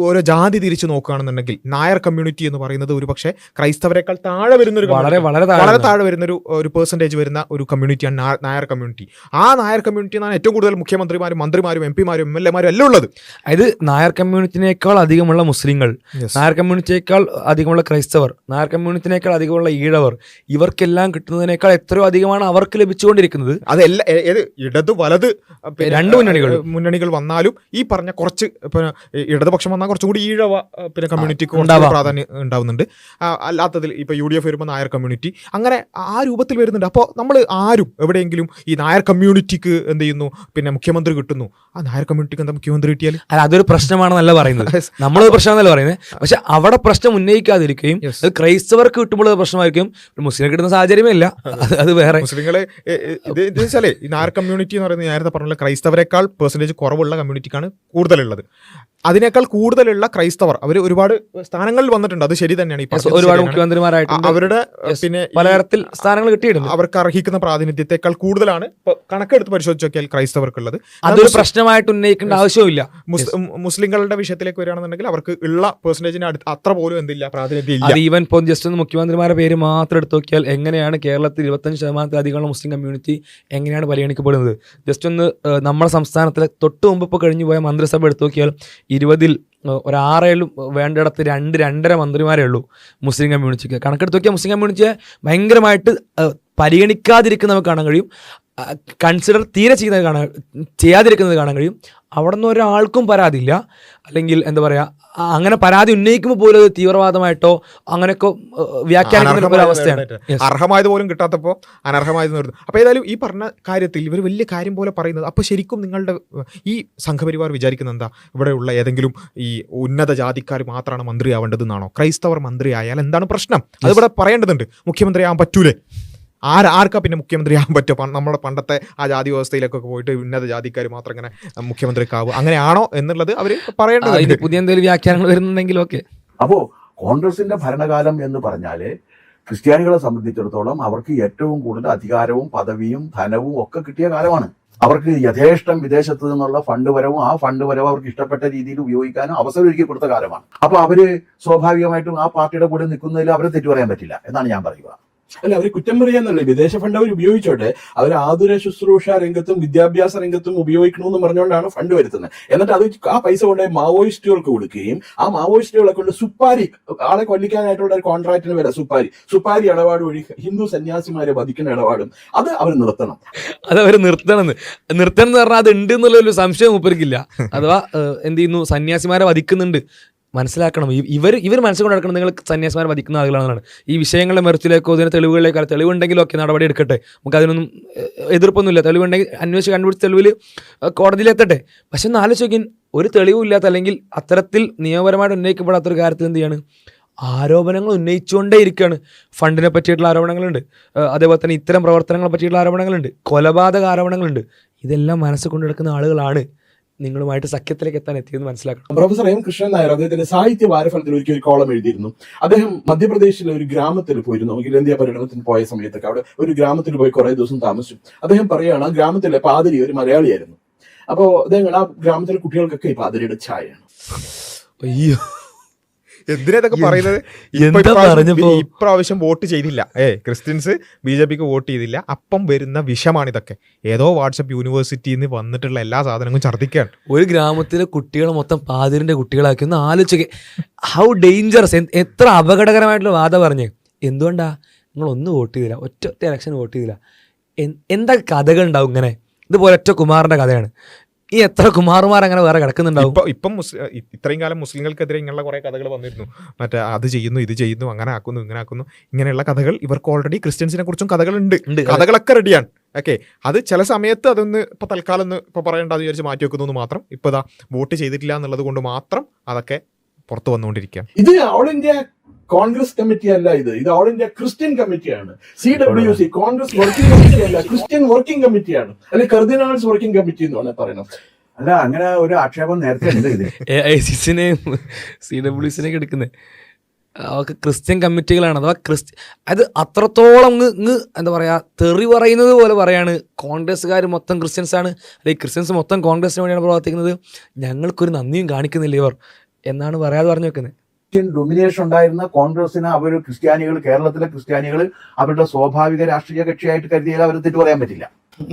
ഓരോ ജാതി തിരിച്ചു നോക്കുകയാണെന്നുണ്ടെങ്കിൽ നായർ കമ്മ്യൂണിറ്റി എന്ന് പറയുന്നത് ഒരു പക്ഷേ ക്രൈസ്തവരെക്കാൾ താഴെ വരുന്നൊരു വളരെ താഴെ വരുന്ന ഒരു പെർസെൻറ്റേജ് വരുന്ന ഒരു കമ്മ്യൂണിറ്റിയാണ് നായർ കമ്മ്യൂണിറ്റി. ആ നായർ കമ്മ്യൂണിറ്റിയാണ് ഏറ്റവും കൂടുതൽ മുഖ്യമന്ത്രിമാരും മന്ത്രിമാരും MP മാരും MLA മാരും എല്ലാം ഉള്ളത്. അതായത് നായർ കമ്മ്യൂണിറ്റിനേക്കാൾ അധികമുള്ള മുസ്ലിങ്ങൾ, നായർ കമ്മ്യൂണിറ്റിയേക്കാൾ അധികമുള്ള ക്രൈസ്തവർ, നായർ കമ്മ്യൂണിറ്റിനേക്കാൾ അധികമുള്ള ഈഴവർ, ഇവർക്കെല്ലാം കിട്ടുന്നതിനേക്കാൾ എത്രയോ അധികമാണ് അവർക്ക് ലഭിച്ചുകൊണ്ടിരിക്കുന്നത്. അതെല്ലാം ഇടത് വലത് 2 മുന്നണികൾ വന്നാലും ഈ പറഞ്ഞ കുറച്ച് ഇടതുപക്ഷം വന്നാൽ കുറച്ചും കൂടി ഈഴവ പിന്നെ കമ്മ്യൂണിറ്റിക്ക് കുറച്ച് പ്രാധാന്യം ഉണ്ടാവുന്നുണ്ട്. അല്ലാത്തതിൽ ഇപ്പൊ UDF വരുമ്പോൾ നായർ കമ്മ്യൂണിറ്റി അങ്ങനെ ആ രൂപത്തിൽ വരുന്നുണ്ട്. അപ്പോൾ നമ്മൾ ആരും എവിടെയെങ്കിലും ഈ നായർ കമ്മ്യൂണിറ്റിക്ക് എന്ത് ചെയ്യുന്നു, പിന്നെ മുഖ്യമന്ത്രി കിട്ടുന്നു, ആ നായർ കമ്മ്യൂണിറ്റിക്ക് എന്താ മുഖ്യമന്ത്രി കിട്ടിയാൽ അതൊരു പ്രശ്നമാണെന്നല്ല പറയുന്നത്, നമ്മളത് പ്രശ്നമാണെന്നല്ല പറയുന്നത്. പക്ഷെ അവിടെ പ്രശ്നം ഉന്നയിക്കാതിരിക്കുകയും അത് ക്രൈസ്തവർക്ക് കിട്ടുമ്പോൾ പ്രശ്നമായിരിക്കും, മുസ്ലിം കിട്ടുന്ന സാഹചര്യമേ ഇല്ല. അത് വേറെ മുസ്ലിങ്ങളെ ഇത് വെച്ചാലേ ഈ നായർ കമ്മ്യൂണിറ്റി എന്ന് പറയുന്നത് നേരത്തെ പറഞ്ഞ ക്രൈസ്തവരെക്കാൾ പെർസെൻറ്റേജ് കുറവുള്ള കമ്മ്യൂണിറ്റിക്കാണ് കൂടുതലുള്ളത്. അതിനേക്കാൾ കൂടുതലുള്ള ക്രൈസ്തവർ അവർ ഒരുപാട് സ്ഥാനങ്ങളിൽ വന്നിട്ടുണ്ട്. അത് ശരി തന്നെയാണ്. ഒരുപാട് മുഖ്യമന്ത്രിമാരായിട്ട് അവരുടെ പിന്നെ പലതരത്തിൽ സ്ഥാനങ്ങൾ കിട്ടിയിട്ടുണ്ട്. അവർക്ക് അർഹിക്കുന്ന പ്രാതിനിധ്യത്തെക്കാൾ കൂടുതലാണ് കണക്കെടുത്ത് പരിശോധിച്ച് നോക്കിയാൽ ക്രൈസ്തവർക്കുള്ളത്. അതൊരു പ്രശ്നമായിട്ട് ഉന്നയിക്കേണ്ട ആവശ്യമില്ല. മുസ്ലിങ്ങളുടെ വിഷയത്തിലേക്ക് വരികയാണെന്നുണ്ടെങ്കിൽ അവർക്ക് ഉള്ള പെർസെന്റേജിന് അത്ര പോലും എന്തില്ല, പ്രാതിനിധ്യം ഇല്ല. ഈവൻ ഇപ്പോൾ ജസ്റ്റ് ഒന്ന് മുഖ്യമന്ത്രിമാരുടെ പേര് മാത്രം എടുത്ത് നോക്കിയാൽ എങ്ങനെയാണ് കേരളത്തിൽ 25%-ലധികമുള്ള മുസ്ലിം കമ്മ്യൂണിറ്റി എങ്ങനെയാണ് പരിഗണിക്കപ്പെടുന്നത്? ജസ്റ്റ് ഒന്ന് നമ്മുടെ സംസ്ഥാനത്തിലെ തൊട്ട് മുമ്പ് ഇപ്പോൾ കഴിഞ്ഞു പോയ മന്ത്രിസഭ എടുത്ത് നോക്കിയാൽ 20-ൽ ഒരു 6-7 വേണ്ടിടത്ത് 2-2.5 മന്ത്രിമാരേ ഉള്ളൂ മുസ്ലിം കമ്മ്യൂണിറ്റിക്ക്. കണക്കെടുത്ത് നോക്കിയാൽ മുസ്ലിം കമ്മ്യൂണിറ്റിയെ ഭയങ്കരമായിട്ട് പരിഗണിക്കാതിരിക്കുന്ന നമുക്ക് കാണാൻ കഴിയും, കൺസിഡർ തീരെ ചെയ്യാതിരിക്കുന്നത് കാണാൻ കഴിയും. അവിടെ നിന്ന് ഒരാൾക്കും പരാതിയില്ല, അല്ലെങ്കിൽ എന്താ പറയുക, അങ്ങനെ പരാതി ഉന്നയിക്കുമ്പോൾ പോലും അത് തീവ്രവാദമായിട്ടോ അങ്ങനെയൊക്കെ വ്യാഖ്യാനിക്കുന്ന ഒരു അവസ്ഥയാണ്. അർഹമായത് പോലും കിട്ടാത്തപ്പോൾ അനർഹമായത് വരുന്നു. അപ്പോൾ ഏതായാലും ഈ പറഞ്ഞ കാര്യത്തിൽ ഇവർ വലിയ കാര്യം പോലെ പറയുന്നത്, അപ്പോൾ ശരിക്കും നിങ്ങളുടെ ഈ സംഘപരിവാർ വിചാരിക്കുന്നത് എന്താ, ഇവിടെയുള്ള ഏതെങ്കിലും ഈ ഉന്നത ജാതിക്കാർ മാത്രമാണ് മന്ത്രിയാവേണ്ടതെന്നാണോ? ക്രൈസ്തവർ മന്ത്രിയായാൽ എന്താണ് പ്രശ്നം? അതിവിടെ പറയേണ്ടതുണ്ട്. മുഖ്യമന്ത്രിയാവാൻ പറ്റൂലേ? ആർക്കാ പിന്നെ മുഖ്യമന്ത്രിയാകാൻ പറ്റുമോ? നമ്മുടെ പണ്ടത്തെ ആ ജാതി വ്യവസ്ഥയിലേക്കൊക്കെ പോയിട്ട് ഉന്നത ജാതിക്കാർ മാത്രം ഇങ്ങനെ മുഖ്യമന്ത്രിക്കാവും, അങ്ങനെയാണോ എന്നുള്ളത് അവർ പറയേണ്ടത്. പുതിയ എന്തെങ്കിലും വ്യാഖ്യാനങ്ങൾ വരുന്നുണ്ടെങ്കിലും ഓക്കെ. അപ്പോൾ കോൺഗ്രസിന്റെ ഭരണകാലം എന്ന് പറഞ്ഞാല് ക്രിസ്ത്യാനികളെ സംബന്ധിച്ചിടത്തോളം അവർക്ക് ഏറ്റവും കൂടുതൽ അധികാരവും പദവിയും ധനവും ഒക്കെ കിട്ടിയ കാലമാണ്. അവർക്ക് യഥേഷ്ടം വിദേശത്ത് നിന്നുള്ള ഫണ്ട് വരവും ആ ഫണ്ട് വരവും അവർക്ക് ഇഷ്ടപ്പെട്ട രീതിയിൽ ഉപയോഗിക്കാനും അവസരം ഒരുക്കി കൊടുത്ത കാലമാണ്. അപ്പൊ അവര് സ്വാഭാവികമായിട്ടും ആ പാർട്ടിയുടെ കൂടെ നിൽക്കുന്നതിൽ അവരെ തെറ്റു പറയാൻ പറ്റില്ല എന്നാണ് ഞാൻ പറയുക. അല്ല, അവർ കുറ്റം പറയാന്നല്ലേ, വിദേശ ഫണ്ട് അവർ ഉപയോഗിച്ചോട്ടെ, അവർ ആതുര ശുശ്രൂഷ രംഗത്തും വിദ്യാഭ്യാസ രംഗത്തും ഉപയോഗിക്കണമെന്ന് പറഞ്ഞുകൊണ്ടാണ് ഫണ്ട് വരുത്തുന്നത്. എന്നിട്ട് അത് ആ പൈസ കൊണ്ടുപോയി മാവോയിസ്റ്റുകൾക്ക് കൊടുക്കുകയും ആ മാവോയിസ്റ്റുകളെ കൊണ്ട് സുപ്പാരി, ആളെ കൊല്ലിക്കാനായിട്ടുള്ള ഒരു കോൺട്രാക്ടിന് വില സുപ്പാരി ഇടപാട് വഴി ഹിന്ദു സന്യാസിമാരെ വധിക്കുന്ന ഇടപാടും അത് അവർ നിർത്തണം. അത് അവർ നിർത്തണം എന്ന് പറഞ്ഞാൽ അത് ഉണ്ട് എന്നുള്ളൊരു സംശയം മൂപ്പർക്കില്ല. അഥവാ എന്ത് ചെയ്യുന്നു, സന്യാസിമാരെ വധിക്കുന്നുണ്ട് മനസ്സിലാക്കണം. ഇവർ മനസ്സുകൊണ്ട് നടക്കണം നിങ്ങൾ സന്യാസിമാരെ വധിക്കുന്ന ആളുകളാണ്. ഈ വിഷയങ്ങളുടെ മെറിറ്റിലേക്കോ ഇതിന് തെളിവുകളിലേക്കോ, തെളിവുണ്ടെങ്കിലും ഒക്കെ നടപടി എടുക്കട്ടെ, നമുക്ക് അതിനൊന്നും എതിർപ്പൊന്നുമില്ല. തെളിവുണ്ടെങ്കിൽ അന്വേഷിച്ച് കണ്ടുപിടിച്ച തെളിവിൽ കോടതിയിലെത്തട്ടെ. പക്ഷെ ഒന്ന് ആലോചിക്കും, ഒരു തെളിവില്ലാത്ത അല്ലെങ്കിൽ അത്തരത്തിൽ നിയമപരമായിട്ട് ഉന്നയിക്കപ്പെടാത്തൊരു കാര്യത്തിൽ എന്ത് ചെയ്യാണ്, ആരോപണങ്ങൾ ഉന്നയിച്ചുകൊണ്ടേ ഇരിക്കുകയാണ്. ഫണ്ടിനെ പറ്റിയിട്ടുള്ള ആരോപണങ്ങളുണ്ട്, അതേപോലെ തന്നെ ഇത്തരം പ്രവർത്തനങ്ങളെ പറ്റിയിട്ടുള്ള ആരോപണങ്ങളുണ്ട്, കൊലപാതക ആരോപണങ്ങളുണ്ട്. ഇതെല്ലാം മനസ്സിൽ കൊണ്ടു നടക്കുന്ന ആളുകളാണ് നിങ്ങളുമായിട്ട് സഖ്യത്തിലേക്ക് എത്താൻ എത്തിയെന്ന് മനസ്സിലാക്കണം. പ്രൊഫസർ എം കൃഷ്ണൻ നായർ അദ്ദേഹത്തിന്റെ സാഹിത്യ വാരഫലത്തിൽ ഒരിക്കൽ ഒരു കോളം എഴുതിയിരുന്നു. അദ്ദേഹം മധ്യപ്രദേശിലെ ഒരു ഗ്രാമത്തിൽ പോയിരുന്നു, അഖിലേന്ത്യാ പര്യടനത്തിന് പോയ സമയത്തൊക്കെ അവിടെ ഒരു ഗ്രാമത്തിൽ പോയി കുറെ ദിവസം താമസിച്ചു. അദ്ദേഹം പറയുകയാണ്, ആ ഗ്രാമത്തിലെ പാതിരി ഒരു മലയാളിയായിരുന്നു. അപ്പോൾ അദ്ദേഹം ആ ഗ്രാമത്തിലെ കുട്ടികൾക്കൊക്കെ ഈ പാതിരിയുടെ ചായയാണ്. അയ്യോ, എന്തിനൊക്കെ പറയുന്നത്? എന്താ പറഞ്ഞപ്പോ ഇപ്രാവശ്യം വോട്ട് ചെയ്തില്ല, ക്രിസ്ത്യൻസ് BJPക്ക് വോട്ട് ചെയ്തില്ല, അപ്പം വരുന്ന വിഷമാണിതൊക്കെ. ഏതോ വാട്സപ്പ് യൂണിവേഴ്സിറ്റിയിൽ നിന്ന് വന്നിട്ടുള്ള എല്ലാ സാധനങ്ങളും ഛർദ്ദിക്കാൻ. ഒരു ഗ്രാമത്തിലെ കുട്ടികളെ മൊത്തം പാതിരിന്റെ കുട്ടികളാക്കി. ഒന്ന് ആലോചിക്കെ, ഹൗ ഡേഞ്ചറസ്, എത്ര അപകടകരമായിട്ടുള്ള വാദം പറഞ്ഞേ. എന്തുകൊണ്ടാ നിങ്ങൾ ഒന്ന് വോട്ട് ചെയ്തില്ല, ഒറ്റ ഇലക്ഷൻ വോട്ട് ചെയ്തില്ല? എന്താ കഥകൾ ഉണ്ടാവും ഇങ്ങനെ? ഇതുപോലെ ഒറ്റ കുമാറിന്റെ കഥയാണ്. ഈ എത്ര കുമാർമാർ അങ്ങനെ വേറെ കിടക്കുന്നുണ്ടാവും? ഇപ്പം ഇത്രയും കാലം മുസ്ലിങ്ങൾക്കെതിരെ ഇങ്ങനെയുള്ള കുറെ കഥകൾ വന്നിരുന്നു. മറ്റേ അത് ചെയ്യുന്നു, ഇത് ചെയ്യുന്നു, അങ്ങനെ ആക്കുന്നു, ഇങ്ങനെ ആക്കുന്നു, ഇങ്ങനെയുള്ള കഥകൾ ഇവർക്ക് ഓൾറെഡി ക്രിസ്ത്യൻസിനെ കുറിച്ചും കഥകളുണ്ട്. കഥകളൊക്കെ റെഡിയാണ്. ഓക്കെ, അത് ചില സമയത്ത് അതൊന്ന് ഇപ്പൊ തൽക്കാലം ഒന്ന് ഇപ്പൊ പറയേണ്ടത് വിചാരിച്ച് മാറ്റി വെക്കുന്നു മാത്രം. ഇപ്പൊ ഇതാ വോട്ട് ചെയ്തിട്ടില്ല എന്നുള്ളത് കൊണ്ട് മാത്രം അതൊക്കെ പുറത്തു വന്നുകൊണ്ടിരിക്കുകയാണ്. ഇത് ഓൾ ഇന്ത്യ കോൺഗ്രസ് കമ്മിറ്റി അല്ല, ഇത് ഓൾ ഇന്ത്യ ക്രിസ്ത്യൻ കമ്മിറ്റിയാണ്. CWC കോൺഗ്രസ് വർക്കിംഗ് കമ്മിറ്റി അല്ല, ക്രിസ്ത്യൻ വർക്കിംഗ് കമ്മിറ്റിയാണ്, അല്ലെങ്കിൽ കർദിനാൾസ് വർക്കിംഗ് കമ്മിറ്റി എന്ന് വേണേൽ പറയണം. അല്ല, അങ്ങനെ ഒരു ആക്ഷേപം നേരത്തെ ഉണ്ട്. ഇത് AICCനെയും CWCനെയൊക്കെ എടുക്കുന്നത് അവർക്ക് ക്രിസ്ത്യൻ കമ്മിറ്റികളാണ്. അഥവാ അത് അത്രത്തോളം എന്താ പറയുക, തെറി പറയുന്നത് പോലെ പറയാണ് കോൺഗ്രസ്സുകാർ മൊത്തം ക്രിസ്ത്യൻസ് ആണ്, അല്ലെങ്കിൽ ക്രിസ്ത്യൻസ് മൊത്തം കോൺഗ്രസിന് വേണ്ടിയാണ് പ്രവർത്തിക്കുന്നത്, ഞങ്ങൾക്കൊരു നന്ദിയും കാണിക്കുന്നില്ല ഇവർ എന്നാണ് പറയാതെ പറഞ്ഞു വെക്കുന്നത്. ഡൊമിനേഷൻ ഉണ്ടായിരുന്ന കോൺഗ്രസിന് അവർ ക്രിസ്ത്യാനികൾ, കേരളത്തിലെ ക്രിസ്ത്യാനികൾ അവരുടെ സ്വാഭാവിക രാഷ്ട്രീയ കക്ഷിയായിട്ട് കരുതിയാൽ അവർ തെറ്റ് പറയാൻ പറ്റില്ല.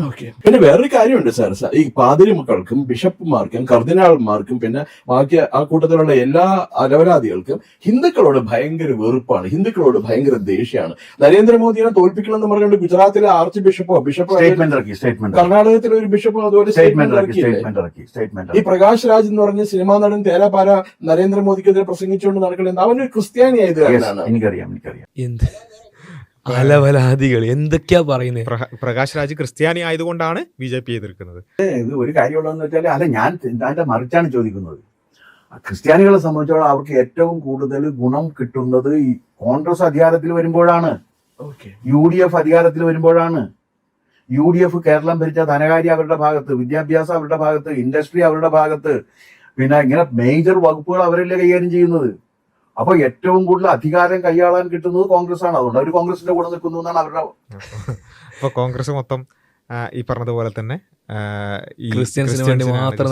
ഓക്കെ, പിന്നെ വേറൊരു കാര്യമുണ്ട് സാർ, ഈ പാതിരി മക്കൾക്കും ബിഷപ്പുമാർക്കും കർദിനാൾമാർക്കും പിന്നെ ബാക്കി ആ കൂട്ടത്തിലുള്ള എല്ലാ അലവരാദികൾക്കും ഹിന്ദുക്കളോട് ഭയങ്കര വെറുപ്പാണ്, ഹിന്ദുക്കളോട് ഭയങ്കര ദേഷ്യമാണ്. നരേന്ദ്രമോദിയെ തോൽപ്പിക്കണമെന്ന് പറഞ്ഞുകൊണ്ട് ഗുജറാത്തിലെ ആർച്ച് ബിഷപ്പോ കർണാടകത്തിലെ ഒരു ബിഷപ്പോ അതുപോലെ സ്റ്റേറ്റ്മെന്റ് ഇറക്കി. ഈ പ്രകാശ് രാജ് എന്ന് പറഞ്ഞ സിനിമാ നടൻ തേരാപാര നരേന്ദ്രമോദിക്കെതിരെ പ്രസംഗിച്ചുകൊണ്ട് നടക്കുന്നത് അവനൊരു ക്രിസ്ത്യാനി ആയതുകൊണ്ടാണ്. എനിക്കറിയാം. എന്ത് അലവലാദികൾ എന്തൊക്കെയാ പറയുന്നത്? പ്രകാശ് രാജ് ക്രിസ്ത്യാനി ആയതുകൊണ്ടാണ് BJP എതിർക്കുന്നത്. ഇത് ഒരു കാര്യമുള്ളതെന്ന് വെച്ചാൽ, അല്ല, ഞാൻ അതിന്റെ മറിച്ചാണ് ചോദിക്കുന്നത്. ക്രിസ്ത്യാനികളെ സംബന്ധിച്ചോളം അവർക്ക് ഏറ്റവും കൂടുതൽ ഗുണം കിട്ടുന്നത് ഈ കോൺഗ്രസ് അധികാരത്തിൽ വരുമ്പോഴാണ്, UDF അധികാരത്തിൽ വരുമ്പോഴാണ്. UDF കേരളം ഭരിച്ച ധനകാര്യം അവരുടെ ഭാഗത്ത്, വിദ്യാഭ്യാസം അവരുടെ ഭാഗത്ത്, ഇൻഡസ്ട്രി അവരുടെ ഭാഗത്ത്, പിന്നെ ഇങ്ങനെ മേജർ വകുപ്പുകൾ അവരല്ലേ കൈകാര്യം ചെയ്യുന്നത്. അപ്പൊ ഏറ്റവും കൂടുതൽ അധികാരം കൈയാളാൻ കിട്ടുന്നത് കോൺഗ്രസ് ആണ്. അതുകൊണ്ട് അവർ കോൺഗ്രസിന്റെ കൂടെ നിൽക്കുന്നു എന്നാണ് അവരുടെ. ഇപ്പൊ കോൺഗ്രസ് മൊത്തം ഈ പറഞ്ഞതുപോലെ തന്നെ ക്രിസ്ത്യൻസിന് വേണ്ടി മാത്രം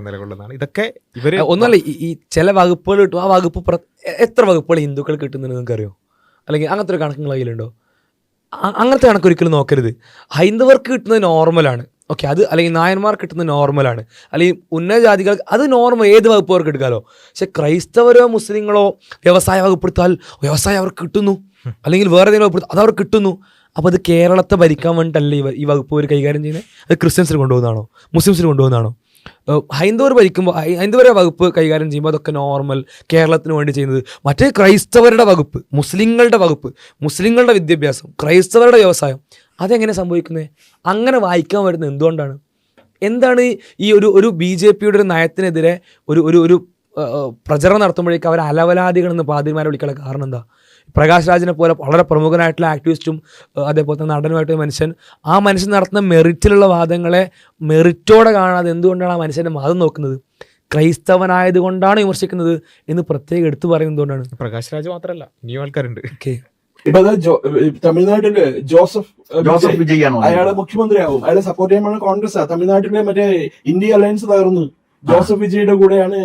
നിലകൊള്ളുന്നതാണ്. ഇതൊക്കെ ഇവര് ഒന്നല്ല, ഈ ചില വകുപ്പുകൾ കിട്ടും, ആ വകുപ്പ് എത്ര വകുപ്പുകൾ ഹിന്ദുക്കൾ കിട്ടുന്നുണ്ട് നിങ്ങൾക്ക് അറിയോ? അല്ലെങ്കിൽ അങ്ങനത്തെ ഒരു കണക്ക് കയ്യിലുണ്ടോ? അങ്ങനത്തെ കണക്ക് ഒരിക്കലും നോക്കരുത്. ഹൈന്ദവർക്ക് കിട്ടുന്നത് നോർമലാണ്, ഓക്കെ, അത് അല്ലെങ്കിൽ നായന്മാർക്ക് കിട്ടുന്നത് നോർമലാണ്, അല്ലെങ്കിൽ ഉന്നത ജാതികൾ അത് നോർമൽ, ഏത് വകുപ്പ് അവർക്ക് എടുക്കാമല്ലോ. പക്ഷെ ക്രൈസ്തവരോ മുസ്ലിങ്ങളോ വ്യവസായ വകുപ്പെടുത്താൽ വ്യവസായം അവർക്ക് കിട്ടുന്നു, അല്ലെങ്കിൽ വേറെ ഏതെങ്കിലും വകുപ്പെടുത്താൽ അത് അവർക്ക് കിട്ടുന്നു. അപ്പോൾ അത് കേരളത്തെ ഭരിക്കാൻ വേണ്ടിയിട്ടല്ലേ ഈ വകുപ്പ് അവർ കൈകാര്യം ചെയ്യുന്നത്? അത് ക്രിസ്ത്യൻസിന് കൊണ്ടുപോകുന്നതാണോ, മുസ്ലിംസിന് കൊണ്ടുപോകുന്നതാണോ? ഹൈന്ദവർ ഭരിക്കുമ്പോൾ ഹൈന്ദവരുടെ വകുപ്പ് കൈകാര്യം ചെയ്യുമ്പോൾ അതൊക്കെ നോർമൽ, കേരളത്തിന് വേണ്ടി ചെയ്യുന്നത്. മറ്റേ ക്രൈസ്തവരുടെ വകുപ്പ്, മുസ്ലിങ്ങളുടെ വകുപ്പ്, മുസ്ലിങ്ങളുടെ വിദ്യാഭ്യാസം, ക്രൈസ്തവരുടെ വ്യവസായം, അതെങ്ങനെ സംഭവിക്കുന്നത്? അങ്ങനെ വായിക്കാൻ വരുന്നത് എന്തുകൊണ്ടാണ്? എന്താണ് ഈ ഒരു BJPയുടെ ഒരു നയത്തിനെതിരെ ഒരു പ്രചരണം നടത്തുമ്പോഴേക്കും അവർ അലവലാദികളെന്ന് പാതിരിമാരെ വിളിക്കാനുള്ള കാരണം എന്താ? പ്രകാശ് രാജിനെ പോലെ വളരെ പ്രമുഖനായിട്ടുള്ള ആക്ടിവിസ്റ്റും അതേപോലെ തന്നെ നടനുമായിട്ടൊരു മനുഷ്യൻ, ആ മനുഷ്യൻ നടത്തുന്ന മെറിറ്റിലുള്ള വാദങ്ങളെ മെറിറ്റോടെ കാണാതെ എന്തുകൊണ്ടാണ് ആ മനുഷ്യൻ്റെ മതം നോക്കുന്നത്? ക്രൈസ്തവനായത് കൊണ്ടാണ് വിമർശിക്കുന്നത് എന്ന് പ്രത്യേകം എടുത്തു പറയുന്നതുകൊണ്ടാണ്. പ്രകാശ് രാജ് മാത്രമല്ല, ഇനിയും ആൾക്കാരുണ്ട്. ഓക്കെ, ഇപ്പൊ തമിഴ്നാട്ടില് ജോസഫ് വിജയ് അയാളെ മുഖ്യമന്ത്രിയാവും, അയാളെ സപ്പോർട്ട് ചെയ്യുമ്പോൾ കോൺഗ്രസ്. തമിഴ്നാട്ടിലെ മറ്റേ ഇന്ത്യ അലയൻസ് തകർന്നു, ജോസഫ് വിജയുടെ കൂടെയാണ്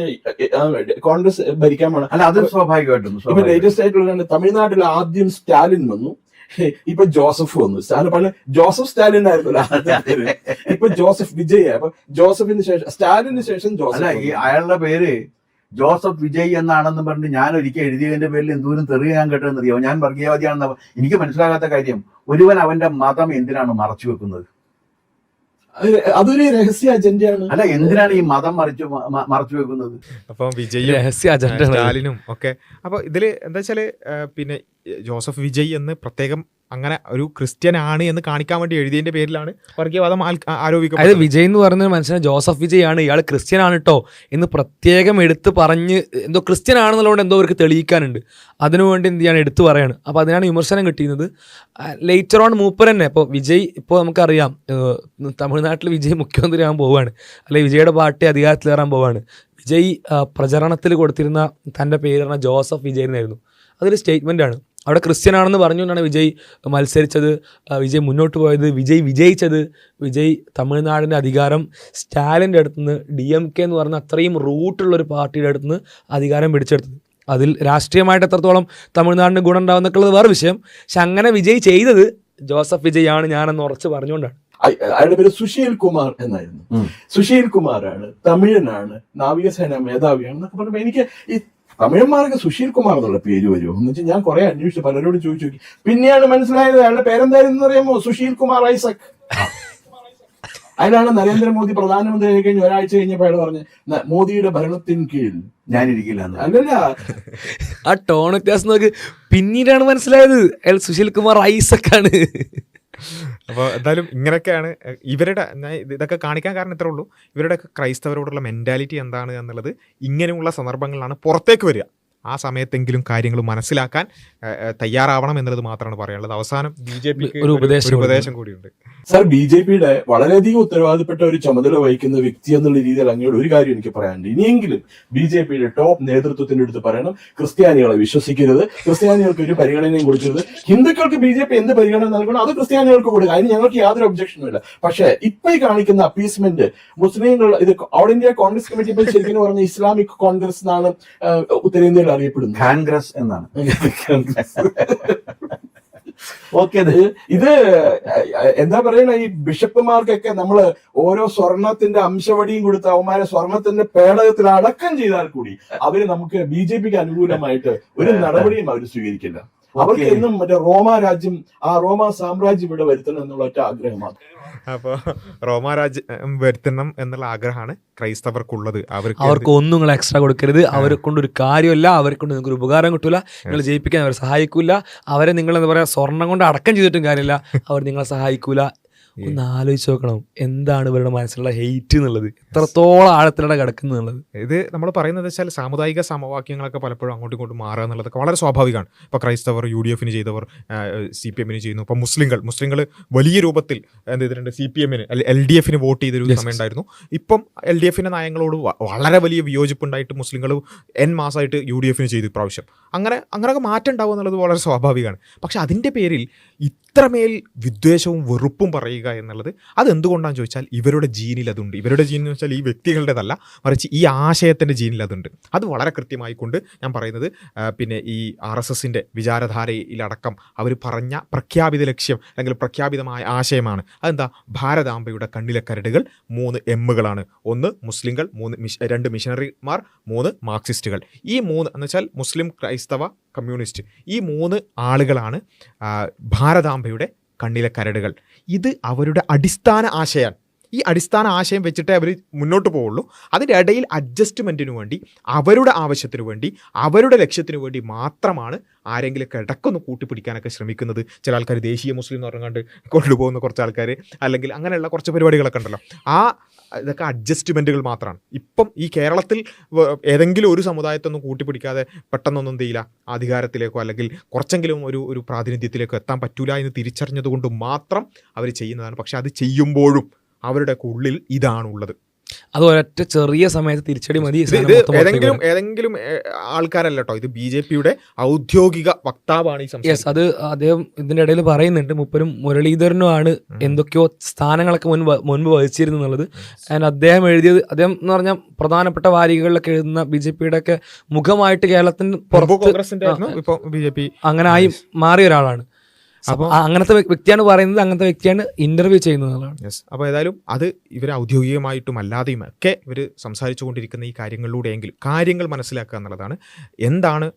കോൺഗ്രസ് ഭരിക്കാൻ പോണത്. അല്ല, അത് സ്വാഭാവികമായിട്ടും. ഇപ്പൊ ലേറ്റസ്റ്റ് ആയിട്ടുള്ള തമിഴ്നാട്ടിൽ ആദ്യം സ്റ്റാലിൻ വന്നു, ഇപ്പൊ ജോസഫ് വന്നു. ജോസഫ് സ്റ്റാലിൻ ആയിരുന്നു, ഇപ്പൊ ജോസഫ് വിജയ്. അപ്പൊ ജോസഫിന് ശേഷം സ്റ്റാലിന് ശേഷം ജോസഫ്. ഈ അയാളുടെ പേര് ജോസഫ് വിജയ് എന്നാണെന്ന് പറഞ്ഞിട്ട് ഞാൻ ഒരിക്കൽ എഴുതിയതിന്റെ പേരിൽ എന്തോരം തെറി ഞാൻ കേട്ടെന്നറിയോ? ഞാൻ വർഗീയവാദിയാണെന്ന് എനിക്ക് മനസ്സിലാകാത്ത കാര്യം, ഒരുവൻ അവന്റെ മതം എന്തിനാണ് മറച്ചു വെക്കുന്നത്? അതൊരു രഹസ്യ അജണ്ടയാണ്. അല്ല, എന്തിനാണ് ഈ മതം മറച്ചു വെക്കുന്നത്? അപ്പൊ വിജയും സ്റ്റാലിനും ഒക്കെ. അപ്പൊ ഇതില് എന്താ വെച്ചാല്, പിന്നെ ജോസഫ് വിജയ് എന്ന് പ്രത്യേകം അങ്ങനെ ഒരു ക്രിസ്ത്യൻ ആണ് എന്ന് കാണിക്കാൻ വേണ്ടി എഴുതിയതിന്റെ പേരിലാണ് വർഗീയവാദം ആരോപിക്കുന്നത്. അതായത് വിജയ് എന്ന് പറയുന്ന മനുഷ്യനെ ജോസഫ് വിജയ് ആണ്, ഇയാൾ ക്രിസ്ത്യൻ ആണ് കേട്ടോ എന്ന് പ്രത്യേകം എടുത്ത് പറഞ്ഞ് എന്തോ ക്രിസ്ത്യൻ ആണെന്നുള്ളതുകൊണ്ട് എന്തോ അവർക്ക് തെളിയിക്കാനുണ്ട്, അതിനുവേണ്ടി എന്ത് ചെയ്യാണ് എടുത്തു പറയാണ്. അപ്പോൾ അതിനാണ് വിമർശനം കിട്ടിയത്. ലേറ്റർ ഓൺ മൂപ്പർ തന്നെ ഇപ്പോൾ വിജയ്, ഇപ്പോൾ നമുക്കറിയാം തമിഴ്നാട്ടിൽ വിജയ് മുഖ്യമന്ത്രി ആകാൻ പോവുകയാണ്, അല്ലെങ്കിൽ വിജയുടെ പാർട്ടി അധികാരത്തിലേറാൻ പോവുകയാണ്. വിജയ് പ്രചരണത്തിൽ കൊടുത്തിരുന്ന തൻ്റെ പേര് പറഞ്ഞാൽ ജോസഫ് വിജയ് എന്നായിരുന്നു. അതൊരു സ്റ്റേറ്റ്മെൻ്റ് ആണ്. അവിടെ ക്രിസ്ത്യൻ ആണെന്ന് പറഞ്ഞുകൊണ്ടാണ് വിജയ് മത്സരിച്ചത്, വിജയ് മുന്നോട്ട് പോയത്, വിജയ് വിജയിച്ചത്. വിജയ് തമിഴ്നാടിൻ്റെ അധികാരം സ്റ്റാലിൻ്റെ അടുത്തുനിന്ന് DMK എന്ന് പറഞ്ഞ അത്രയും റൂട്ടുള്ളൊരു പാർട്ടിയുടെ അടുത്തുനിന്ന് അധികാരം പിടിച്ചെടുത്തത്. അതിൽ രാഷ്ട്രീയമായിട്ട് എത്രത്തോളം തമിഴ്നാടിന് ഗുണം ഉണ്ടാവും എന്നൊക്കെയുള്ളത് വേറെ വിഷയം. പക്ഷെ അങ്ങനെ വിജയ് ചെയ്തത് ജോസഫ് വിജയ് ആണ് ഞാനെന്ന് ഉറച്ച് പറഞ്ഞുകൊണ്ടാണ്. അയാളുടെ പേര് സുശീൽ കുമാർ എന്നായിരുന്നു. സുശീൽ കുമാറാണ്, തമിഴനാണ്, നാവികസേന മേധാവിയാണ് എന്നൊക്കെ പറയുമ്പോൾ എനിക്ക് ഈ തമിഴന്മാർക്ക് സുശീൽ കുമാർ എന്നുള്ള പേര് വരുമോ എന്ന് വെച്ചാൽ ഞാൻ കുറെ അന്വേഷിച്ചു, പലരോടും ചോദിച്ചു നോക്കി. പിന്നെയാണ് മനസ്സിലായത് അയാളുടെ പേരെന്തായിരുന്നു അറിയാമോ? സുശീൽ കുമാർ ഐസക്. അതിനാണ് നരേന്ദ്രമോദി പ്രധാനമന്ത്രി ആയി കഴിഞ്ഞ് ഒരാഴ്ച കഴിഞ്ഞപ്പോൾ അയാൾ പറഞ്ഞ് മോദിയുടെ ഭരണത്തിന് കീഴിൽ ഞാനിരിക്കില്ല. അല്ലല്ല, ആ ടോൺ വ്യത്യാസം നോക്ക്. പിന്നീടാണ് മനസ്സിലായത് അയാൾ സുശീൽ കുമാർ ഐസക് ആണ്. അപ്പോൾ എന്തായാലും ഇങ്ങനെയൊക്കെയാണ് ഇവരുടെ, ഇതൊക്കെ കാണിക്കാൻ കാരണം ഇത്രേ ഉള്ളൂ, ഇവരുടെയൊക്കെ ക്രൈസ്തവരോടുള്ള മെൻറ്റാലിറ്റി എന്താണ് എന്നുള്ളത് ഇങ്ങനെയുള്ള സന്ദർഭങ്ങളിലാണ് പുറത്തേക്ക് വരിക. ആ സമയത്തെങ്കിലും കാര്യങ്ങൾ മനസ്സിലാക്കാൻ തയ്യാറാവണം എന്നുള്ളത് മാത്രമാണ് പറയാനുള്ളത്. അവസാനം BJP ഒരു ഉപദേശം കൂടിയുണ്ട്. സാർ, BJPയുടെ വളരെയധികം ഉത്തരവാദിപ്പെട്ട ഒരു ചുമതല വഹിക്കുന്ന വ്യക്തി എന്നുള്ള രീതിയിൽ അങ്ങോട്ട് ഒരു കാര്യം എനിക്ക് പറയാനുണ്ട്. ഇനിയെങ്കിലും BJPയുടെ ടോപ്പ് നേതൃത്വത്തിന്റെ അടുത്ത് പറയണം, ക്രിസ്ത്യാനികളെ വിശ്വസിക്കരുത്, ക്രിസ്ത്യാനികൾക്ക് ഒരു പരിഗണനയും കൊടുക്കരുത്. ഹിന്ദുക്കൾക്ക് BJP എന്ത് പരിഗണന നൽകണം അത് ക്രിസ്ത്യാനികൾക്ക് കൊടുക്കുക, അതിന് ഞങ്ങൾക്ക് യാതൊരു ഒബ്ജക്ഷനും ഇല്ല. പക്ഷേ ഇപ്പൊ ഈ കാണിക്കുന്ന അപ്പീസ്മെന്റ് മുസ്ലിങ്ങൾ, ഇത് ഓൾ ഇന്ത്യ കോൺഗ്രസ് കമ്മിറ്റി ഇപ്പോൾ ശരിക്കും പറഞ്ഞ ഇസ്ലാമിക് കോൺഗ്രസ് എന്നാണ് ഉത്തരേന്ത്യയിൽ അറിയപ്പെടുന്നത്. കോൺഗ്രസ് എന്നാണ്. ഓക്കെ, ഇത് എന്താ പറയണ, ഈ ബിഷപ്പുമാർക്കൊക്കെ നമ്മള് ഓരോ സ്വർണത്തിന്റെ അംശവടിയും കൊടുത്ത് അവന്മാരെ സ്വർണത്തിന്റെ പേടകത്തിൽ അടക്കം ചെയ്താൽ കൂടി അവര് നമുക്ക് BJPക്ക് അനുകൂലമായിട്ട് ഒരു നടപടിയും അവർ സ്വീകരിക്കില്ല. അവർക്ക് എന്നും മറ്റേ റോമാ സാമ്രാജ്യം ഇവിടെ വരുത്തണം എന്നുള്ള ഒറ്റ ആഗ്രഹമാണ്. അപ്പോൾ റോമാരാജ്യം വരുത്തണം എന്നുള്ള ആഗ്രഹമാണ് ക്രൈസ്തവർക്കുള്ളത്. അവർക്ക് ഒന്നും നിങ്ങൾ എക്സ്ട്രാ കൊടുക്കരുത്, അവരെ കൊണ്ടൊരു കാര്യമില്ല, അവരെ കൊണ്ട് നിങ്ങൾക്ക് ഒരു ഉപകാരം കിട്ടൂല, നിങ്ങൾ ജയിപ്പിക്കാൻ അവരെ സഹായിക്കൂല, അവരെ നിങ്ങൾ എന്താ പറയുക സ്വർണം കൊണ്ട് അടക്കം ചെയ്തിട്ടും കാര്യമില്ല, അവർ നിങ്ങളെ സഹായിക്കൂല. ഒന്ന് ആലോചിച്ച് നോക്കണം എന്താണ് ഇവരുടെ മനസ്സിലുള്ള ഹെയ്റ്റ് എന്നുള്ളത്, എത്രത്തോളം ആഴത്തിലൂടെ കിടക്കുന്നത് എന്നുള്ളത്. ഇത് നമ്മൾ പറയുന്നത് വെച്ചാൽ സാമുദായിക സമവാക്യങ്ങളൊക്കെ പലപ്പോഴും അങ്ങോട്ടും ഇങ്ങോട്ടും മാറുക എന്നുള്ളതൊക്കെ വളരെ സ്വാഭാവികമാണ്. ഇപ്പോൾ ക്രൈസ്തവർ UDFന് ചെയ്തവർ CPMന് ചെയ്യുന്നു. ഇപ്പോൾ മുസ്ലിങ്ങൾ വലിയ രൂപത്തിൽ എന്ത് ചെയ്തിട്ടുണ്ട്, CPMന് LDFന് വോട്ട് ചെയ്തൊരു സമയം ഉണ്ടായിരുന്നു. ഇപ്പം LDFന്റെ നയങ്ങളോട് വളരെ വലിയ വിയോജിപ്പുണ്ടായിട്ട് മുസ്ലിങ്ങൾ മാസമായിട്ട് UDFന് ചെയ്തു ഇപ്രാവശ്യം. അങ്ങനെയൊക്കെ മാറ്റം ഉണ്ടാവുക എന്നുള്ളത് വളരെ സ്വാഭാവികമാണ്. പക്ഷെ അതിൻ്റെ പേരിൽ ഇത്രമേൽ വിദ്വേഷവും വെറുപ്പും പറയുക എന്നുള്ളത് അതെന്തുകൊണ്ടാണെന്ന് ചോദിച്ചാൽ ഇവരുടെ ജീനിൽ അതുണ്ട്. ഇവരുടെ ജീൻ എന്ന് വെച്ചാൽ ഈ വ്യക്തികളുടേതല്ല, മറിച്ച് ഈ ആശയത്തിൻ്റെ ജീനിൽ അതുണ്ട്. അത് വളരെ കൃത്യമായി കൊണ്ട് ഞാൻ പറയുന്നത്, പിന്നെ ഈ RSSന്റെ വിചാരധാരയിലടക്കം അവർ പറഞ്ഞ പ്രഖ്യാപിത ലക്ഷ്യം അല്ലെങ്കിൽ പ്രഖ്യാപിതമായ ആശയമാണ്. അതെന്താ? ഭാരതാംബയുടെ കണ്ണിലെ കരടുകൾ 3 എമ്മുകളാണ്. 1 മുസ്ലിങ്ങൾ, 2 മിഷണറിമാർ, 3 മാർക്സിസ്റ്റുകൾ. ഈ 3 എന്ന് വെച്ചാൽ മുസ്ലിം, ക്രൈസ്തവ, കമ്മ്യൂണിസ്റ്റ്, ഈ 3 ആളുകളാണ് ഭാരതാംബയുടെ കണ്ണിലെ കരടുകൾ. ഇത് അവരുടെ അടിസ്ഥാന ആശയമാണ്. ഈ അടിസ്ഥാന ആശയം വെച്ചിട്ടേ അവർ മുന്നോട്ട് പോവുള്ളൂ. അതിൻ്റെ ഇടയിൽ അഡ്ജസ്റ്റ്മെൻറ്റിന് വേണ്ടി, അവരുടെ ആവശ്യത്തിന് വേണ്ടി, അവരുടെ ലക്ഷ്യത്തിന് വേണ്ടി മാത്രമാണ് ആരെങ്കിലും ഇടക്കൊന്ന് കൂട്ടിപ്പിടിക്കാനൊക്കെ ശ്രമിക്കുന്നത്. ചില ആൾക്കാർ ദേശീയ മുസ്ലിം എന്ന് പറഞ്ഞുകൊണ്ട് കൊണ്ടുപോകുന്ന കുറച്ച് ആൾക്കാർ, അല്ലെങ്കിൽ അങ്ങനെയുള്ള കുറച്ച് പരിപാടികളൊക്കെ ഉണ്ടല്ലോ. ഇതൊക്കെ അഡ്ജസ്റ്റ്മെൻറ്റുകൾ മാത്രമാണ്. ഇപ്പം ഈ കേരളത്തിൽ ഏതെങ്കിലും ഒരു സമുദായത്തൊന്നും കൂട്ടിപ്പിടിക്കാതെ പെട്ടെന്നൊന്നും ചെയ്യില്ല അധികാരത്തിലേക്കോ അല്ലെങ്കിൽ കുറച്ചെങ്കിലും ഒരു പ്രാതിനിധ്യത്തിലേക്കോ എത്താൻ പറ്റൂല എന്ന് തിരിച്ചറിഞ്ഞതുകൊണ്ട് മാത്രം അവർ ചെയ്യുന്നതാണ്. പക്ഷെ അത് ചെയ്യുമ്പോഴും അവരുടെ ഉള്ളിൽ ഇതാണുള്ളത്. അത് ഒരൊറ്റ ചെറിയ സമയത്ത് തിരിച്ചടി മതി. ഏതെങ്കിലും ആൾക്കാരല്ല കേട്ടോ, ഇത് BJPയുടെ ഔദ്യോഗിക വക്താവാണ് ഈ സംശയം. അത് അദ്ദേഹം ഇതിന്റെ ഇടയിൽ പറയുന്നുണ്ട്, മുപ്പരും മുരളീധരനുമാണ് എന്തൊക്കെയോ സ്ഥാനങ്ങളൊക്കെ മുൻപ് വഹിച്ചിരുന്നു എന്നുള്ളത്. അദ്ദേഹം എഴുതിയത്, അദ്ദേഹം എന്ന് പറഞ്ഞാൽ പ്രധാനപ്പെട്ട വാരികകളിലൊക്കെ എഴുതുന്ന BJPയുടെ ഒക്കെ മുഖമായിട്ട് കേരളത്തിന് BJP അങ്ങനെ ആയി മാറിയ ഒരാളാണ്. അപ്പോൾ അങ്ങനത്തെ വ്യക്തിയാണ് പറയുന്നത്, അങ്ങനത്തെ വ്യക്തിയാണ് ഇന്റർവ്യൂ ചെയ്യുന്നത്. അപ്പോൾ ഏതായാലും അത് ഇവർ ഔദ്യോഗികമായിട്ടും അല്ലാതെയും ഒക്കെ ഇവർ സംസാരിച്ചു കൊണ്ടിരിക്കുന്ന ഈ കാര്യങ്ങളിലൂടെയെങ്കിലും കാര്യങ്ങൾ മനസ്സിലാക്കുക എന്നുള്ളതാണ്. എന്താണ്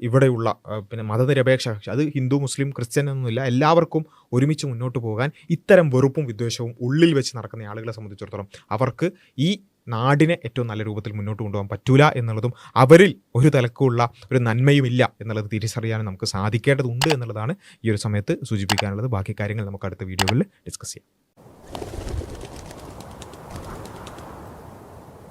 ഇവിടെയുള്ള പിന്നെ മതനിരപേക്ഷ, അത് ഹിന്ദു, മുസ്ലിം, ക്രിസ്ത്യൻ എന്നൊന്നുമില്ല, എല്ലാവർക്കും ഒരുമിച്ച് മുന്നോട്ട് പോകാൻ ഇത്തരം വെറുപ്പും വിദ്വേഷവും ഉള്ളിൽ വെച്ച് നടക്കുന്ന ആളുകളെ സംബന്ധിച്ചിടത്തോളം അവർക്ക് ഈ നാടിനെ ഏറ്റവും നല്ല രൂപത്തിൽ മുന്നോട്ട് കൊണ്ടുപോകാൻ പറ്റൂല എന്നുള്ളതും അവരിൽ ഒരു തലക്കുള്ള ഒരു നന്മയുമില്ല എന്നുള്ളത് തിരിച്ചറിയാൻ നമുക്ക് സാധിക്കേണ്ടതുണ്ട് എന്നുള്ളതാണ് ഈ ഒരു സമയത്ത് സൂചിപ്പിക്കാനുള്ളത്. ബാക്കി കാര്യങ്ങൾ നമുക്ക് അടുത്ത വീഡിയോകളിൽ ഡിസ്കസ് ചെയ്യാം.